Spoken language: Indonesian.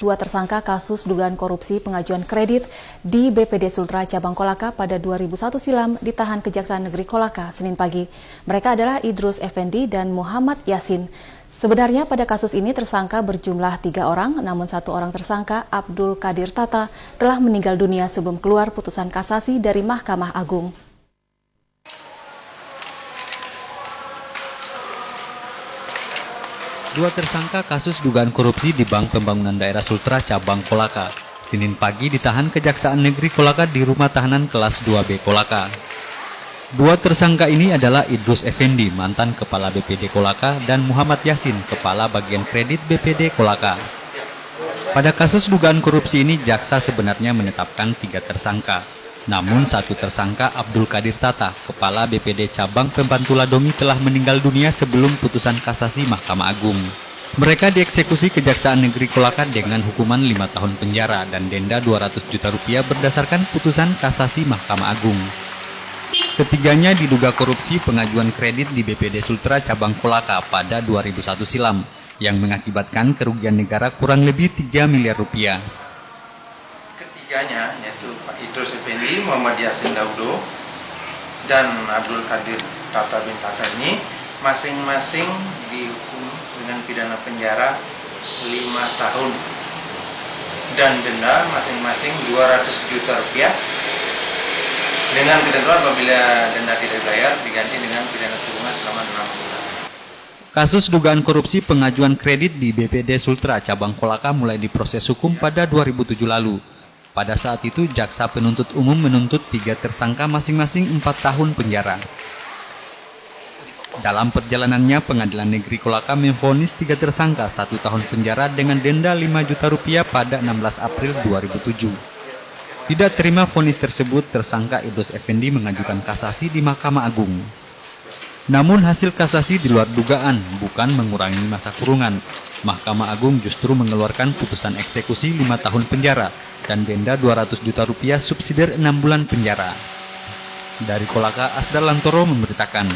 dua tersangka kasus dugaan korupsi pengajuan kredit di BPD Sultra Cabang Kolaka pada 2001 silam ditahan Kejaksaan Negeri Kolaka Senin pagi. Mereka adalah Idrus Effendi dan Muhammad Yasin. Sebenarnya pada kasus ini tersangka berjumlah 3 orang, namun satu orang tersangka, Abdul Qadir Tata, telah meninggal dunia sebelum keluar putusan kasasi dari Mahkamah Agung. Dua tersangka kasus dugaan korupsi di Bank Pembangunan Daerah Sultra Cabang Kolaka Senin pagi ditahan Kejaksaan Negeri Kolaka di rumah tahanan kelas 2B Kolaka. Dua tersangka ini adalah Idrus Effendi, mantan Kepala BPD Kolaka, dan Muhammad Yasin, Kepala Bagian Kredit BPD Kolaka. Pada kasus dugaan korupsi ini, jaksa sebenarnya menetapkan 3 tersangka. Namun satu tersangka, Abdul Qadir Tata, Kepala BPD Cabang Pembantula Domi, telah meninggal dunia sebelum putusan kasasi Mahkamah Agung. Mereka dieksekusi Kejaksaan Negeri Kolaka dengan hukuman 5 tahun penjara dan denda 200 juta rupiah berdasarkan putusan kasasi Mahkamah Agung. Ketiganya diduga korupsi pengajuan kredit di BPD Sultra Cabang Kolaka pada 2001 silam, yang mengakibatkan kerugian negara kurang lebih 3 miliar rupiah. Ketiganya yaitu Pak Idrus Effendi, Muhammad Yasin Daudo, dan Abdul Qadir Tata bin Tata ini masing-masing dihukum dengan pidana penjara 5 tahun dan denda masing-masing 200 juta rupiah dengan ketentuan apabila denda tidak dibayar diganti dengan pidana kurungan selama 6 bulan. Kasus dugaan korupsi pengajuan kredit di BPD Sultra Cabang Kolaka mulai diproses hukum pada 2007 lalu. Pada saat itu, jaksa penuntut umum menuntut 3 tersangka masing-masing 4 tahun penjara. Dalam perjalanannya, Pengadilan Negeri Kolaka memvonis 3 tersangka 1 tahun penjara dengan denda 5 juta rupiah pada 16 April 2007. Tidak terima vonis tersebut, tersangka Idrus Effendi mengajukan kasasi di Mahkamah Agung. Namun hasil kasasi di luar dugaan, bukan mengurangi masa kurungan. Mahkamah Agung justru mengeluarkan putusan eksekusi 5 tahun penjara dan denda 200 juta rupiah subsidiar 6 bulan penjara. Dari Kolaka, Asdar Lantoro memberitakan.